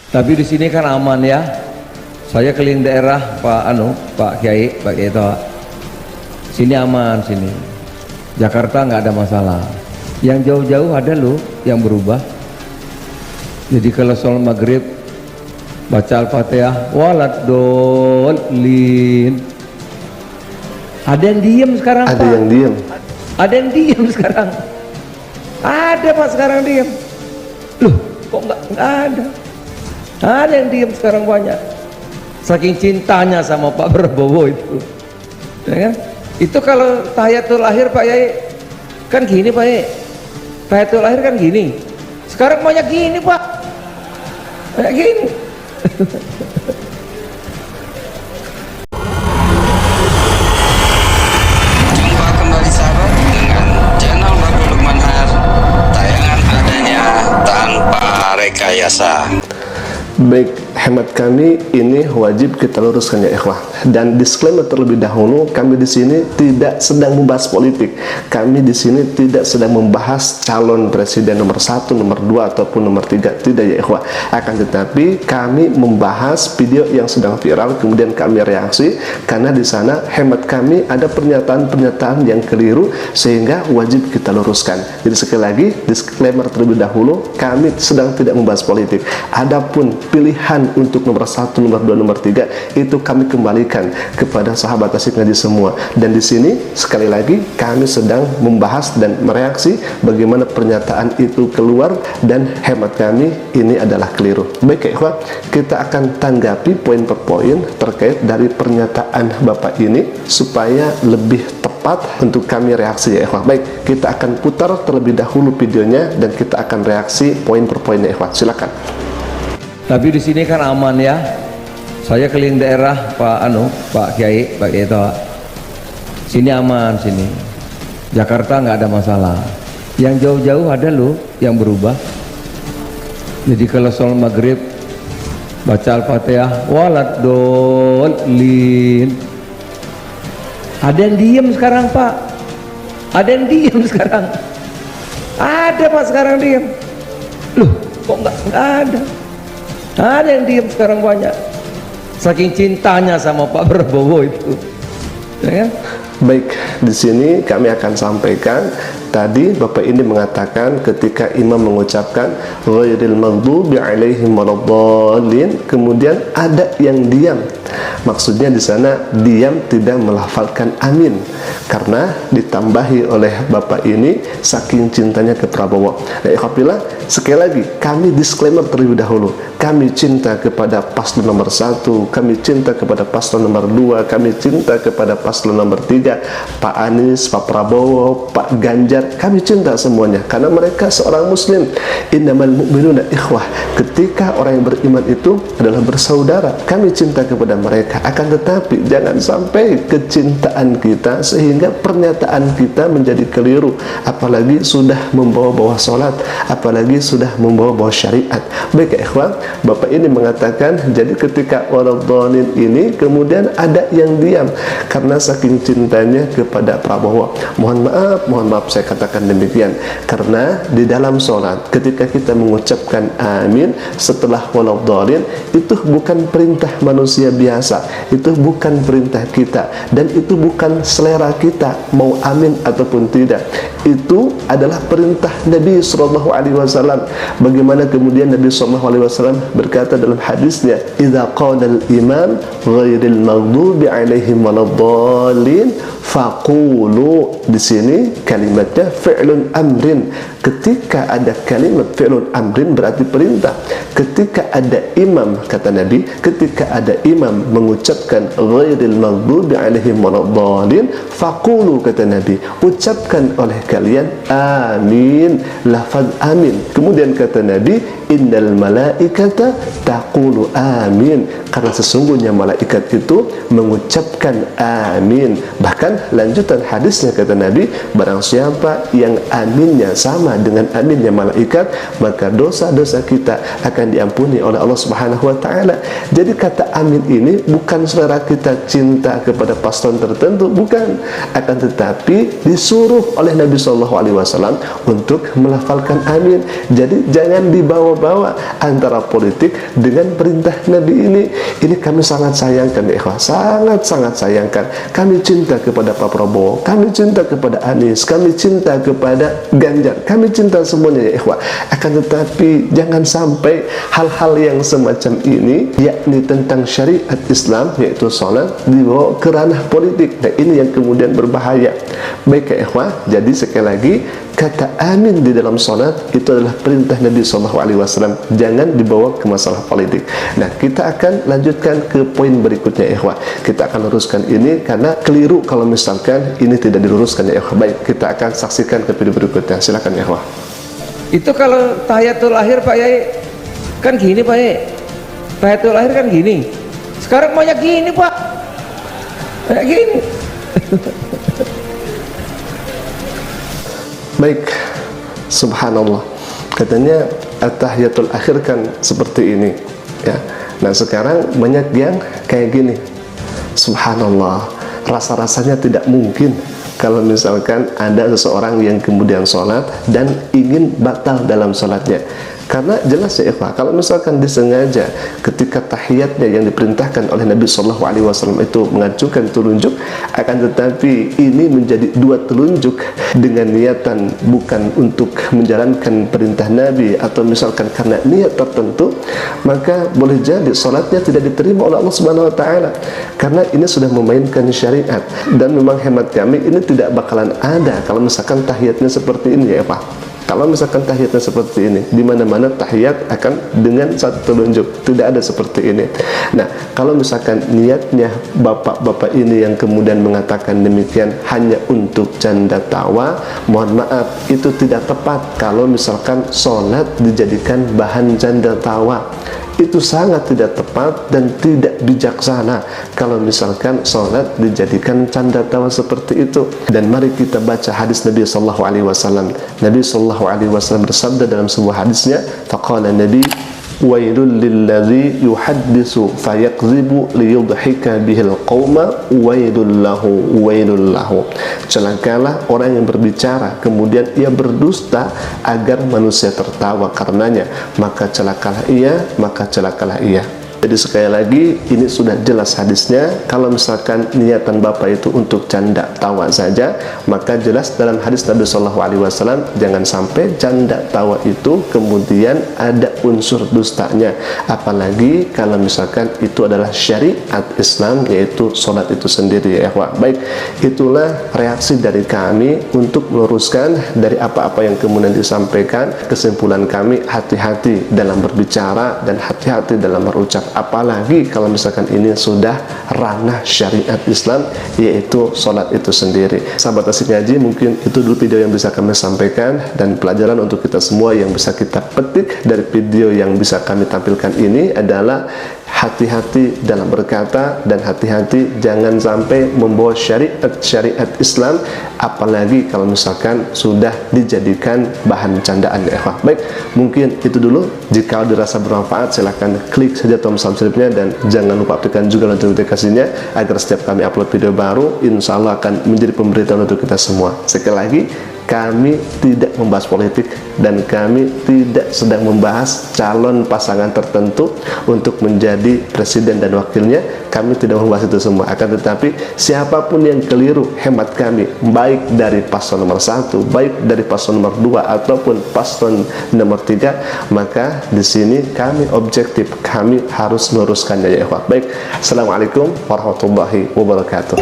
Tapi di sini kan aman ya. Saya keliling daerah Pak Kiai Toha. Sini aman sini. Jakarta nggak ada masalah. Yang jauh-jauh ada loh yang berubah. Jadi kalau sholat maghrib baca Al-Fatihah waladhdallin. Ada yang diem sekarang, Ada Pak. yang diem. Ada yang diem sekarang. Ada Pak sekarang diem. Loh, kok nggak ada? Ada yang diem sekarang banyak. Saking cintanya sama Pak Prabowo itu, ya kan? Itu kalau tahiyatul akhir Pak Yai kan gini Pak Yai. Tahiyatul akhir kan gini. Sekarang banyak gini Pak. Kayak gini. Jumpa kembali sahabat dengan channel Babu Lukman Har. Tayangan adanya tanpa rekayasa. Baik, hemat kami ini wajib kita luruskan ya ikhwah. Dan disclaimer terlebih dahulu, kami di sini tidak sedang membahas politik. Kami di sini tidak sedang membahas calon presiden nomor 1, nomor 2 ataupun nomor 3. Tidak ya ikhwah. Akan tetapi kami membahas video yang sedang viral kemudian kami reaksi karena di sana hemat kami ada pernyataan-pernyataan yang keliru sehingga wajib kita luruskan. Jadi sekali lagi disclaimer terlebih dahulu, kami sedang tidak membahas politik. Adapun pilihan untuk nomor 1, nomor 2, nomor 3 itu kami kembalikan kepada sahabat Asyik Ngaji semua. Dan di sini sekali lagi kami sedang membahas dan mereaksi bagaimana pernyataan itu keluar dan hemat kami ini adalah keliru. Baik ya ikhwan, kita akan tanggapi poin per poin terkait dari pernyataan Bapak ini supaya lebih tepat untuk kami reaksi ya ikhwan. Baik, kita akan putar terlebih dahulu videonya dan kita akan reaksi poin per poin ya ikhwan. Silakan. Tapi di sini kan aman ya. Saya keliling daerah Pak Kiai Toha. Sini aman sini. Jakarta nggak ada masalah. Yang jauh-jauh ada loh yang berubah. Jadi kalau sholat maghrib baca Al-Fatihah waladhdallin. Ada yang diem sekarang Pak. Ada yang diem sekarang. Ada Pak sekarang diem. Loh, kok nggak ada? Ada yang diem sekarang banyak. Saking cintanya sama Pak Prabowo itu, ya kan? Baik, di sini kami akan sampaikan tadi Bapak ini mengatakan ketika imam mengucapkan ghairil maghdubi alaihim waladdallin, kemudian ada yang diam. Maksudnya di sana diam tidak melafalkan amin karena ditambahi oleh Bapak ini saking cintanya ke Prabowo. Nah, ikhwafillah, sekali lagi kami disclaimer terlebih dahulu. Kami cinta kepada paslon nomor 1, kami cinta kepada paslon nomor 2, kami cinta kepada paslon nomor 3, Pak Anies, Pak Prabowo, Pak Ganjar, kami cinta semuanya karena mereka seorang muslim. Innamal mu'minuna ikhwah. Ketika orang yang beriman itu adalah bersaudara, kami cinta kepada mereka. Akan tetapi jangan sampai kecintaan kita sehingga pernyataan kita menjadi keliru, apalagi sudah membawa-bawa sholat, apalagi sudah membawa-bawa syariat. Baik ya ikhwan, Bapak ini mengatakan jadi ketika waladhdallin ini kemudian ada yang diam karena saking cintanya kepada Prabowo. Mohon maaf saya katakan demikian karena di dalam sholat ketika kita mengucapkan amin setelah waladhdallin itu bukan perintah manusia biasa, itu bukan perintah kita dan itu bukan selera kita mau amin ataupun tidak. Itu adalah perintah Nabi SAW. Bagaimana kemudian Nabi SAW berkata dalam hadisnya, idza qala al-imam ghairil maghdubi alaihim waladdallin faqulu. Di sini kalimatnya fi'lun amrin. Ketika ada kalimat fi'lun amrin berarti perintah. Ketika ada imam, kata Nabi, ketika ada imam mengucapkan ghairil maghdubi alaihim waladdallin faqulu, kata Nabi, ucapkan oleh kalian amin, lafaz amin. Kemudian kata Nabi, innal malaikata taqulu amin, karena sesungguhnya malaikat itu mengucapkan amin. Bahkan lanjutan hadisnya kata Nabi, barang siapa yang aminnya sama dengan aminnya malaikat, maka dosa-dosa kita akan diampuni oleh Allah Subhanahu wa taala. Jadi kata amin ini bukan selera kita cinta kepada paslon tertentu, bukan, akan tetapi disuruh oleh Nabi sallallahu alaihi wasallam untuk melafalkan amin. Jadi jangan dibawa-bawa antara politik dengan perintah Nabi ini. Ini kami sangat sayangkan ya ikhwah, sangat-sangat sayangkan. Kami cinta kepada Pak Prabowo, kami cinta kepada Anies, kami cinta kepada Ganjar, kami cinta semuanya ya ikhwah. Akan tetapi jangan sampai hal-hal yang semacam ini, yakni tentang syariat Islam, yaitu sholat, dibawa ke ranah politik. Nah ini yang kemudian berbahaya. Baik ya ikhwah, jadi sekali lagi, kata amin di dalam sholat itu adalah perintah Nabi SAW, jangan dibawa ke masalah politik. Nah kita akan lanjutkan ke poin berikutnya ikhwah. Kita akan luruskan ini karena keliru kalau misalkan ini tidak diluruskan ya ikhwah. Baik, kita akan saksikan ke video berikutnya. Silakan ya ikhwah. Itu kalau tahiyatul akhir Pak Yai kan gini Pak Yai, tahiyatul akhir kan gini. Sekarang banyak gini Pak, kayak gini. Baik, subhanallah, katanya at-tahiyatul akhir kan seperti ini ya. Nah sekarang banyak yang kayak gini. Subhanallah, rasa-rasanya tidak mungkin kalau misalkan ada seseorang yang kemudian sholat dan ingin batal dalam sholatnya. Karena jelas ya ikhwah, kalau misalkan disengaja ketika tahiyatnya yang diperintahkan oleh Nabi SAW itu mengajukan telunjuk, akan tetapi ini menjadi dua telunjuk dengan niatan bukan untuk menjalankan perintah Nabi atau misalkan karena niat tertentu, maka boleh jadi sholatnya tidak diterima oleh Allah Subhanahu Wa Taala. Karena ini sudah memainkan syariat, dan memang hemat kami ini tidak bakalan ada kalau misalkan tahiyatnya seperti ini ya Pak. Kalau misalkan tahiyatnya seperti ini, di mana-mana tahiyat akan dengan satu telunjuk, tidak ada seperti ini. Nah, kalau misalkan niatnya bapak-bapak ini yang kemudian mengatakan demikian hanya untuk canda tawa, mohon maaf, itu tidak tepat. Kalau misalkan sholat dijadikan bahan canda tawa, itu sangat tidak tepat dan tidak bijaksana kalau misalkan sholat dijadikan canda tawa seperti itu. Dan mari kita baca hadis Nabi sallallahu alaihi wasallam. Nabi sallallahu alaihi wasallam bersabda dalam sebuah hadisnya, faqala Nabi, wailul lilladzi yuhaddisu fayakdzibu liyudhika bihil qauma wailul lahu. Celakalah orang yang berbicara kemudian ia berdusta agar manusia tertawa karenanya, maka celakalah ia. Jadi sekali lagi, ini sudah jelas hadisnya. Kalau misalkan niatan bapak itu untuk canda tawa saja, maka jelas dalam hadis Nabi Sallallahu Alaihi Wasallam jangan sampai canda tawa itu kemudian ada unsur dustanya. Apalagi kalau misalkan itu adalah syariat Islam, yaitu sholat itu sendiri ya ikhwah. Baik, itulah reaksi dari kami untuk meluruskan dari apa-apa yang kemudian disampaikan. Kesimpulan kami, hati-hati dalam berbicara dan hati-hati dalam berucap, apalagi kalau misalkan ini sudah ranah syariat Islam, yaitu sholat itu sendiri. Sahabat Asik Ngaji, mungkin itu dulu video yang bisa kami sampaikan dan pelajaran untuk kita semua yang bisa kita petik dari video yang bisa kami tampilkan ini adalah hati-hati dalam berkata dan hati-hati jangan sampai membawa syariat Islam, apalagi kalau misalkan sudah dijadikan bahan candaan ya ikhwah. Baik, mungkin itu dulu. Jika dirasa bermanfaat, silahkan klik saja tombol subscribe-nya dan jangan lupa aktifkan juga lonceng notifikasinya agar setiap kami upload video baru, insya Allah akan menjadi pemberitaan untuk kita semua. Sekali lagi, kami tidak membahas politik dan kami tidak sedang membahas calon pasangan tertentu untuk menjadi presiden dan wakilnya. Kami tidak membahas itu semua. Akan tetapi siapapun yang keliru, hemat kami, baik dari paslon nomor 1, baik dari paslon nomor 2 ataupun paslon nomor 3, maka di sini kami objektif, kami harus meluruskannya ya ikhwah. Baik, assalamualaikum warahmatullahi wabarakatuh.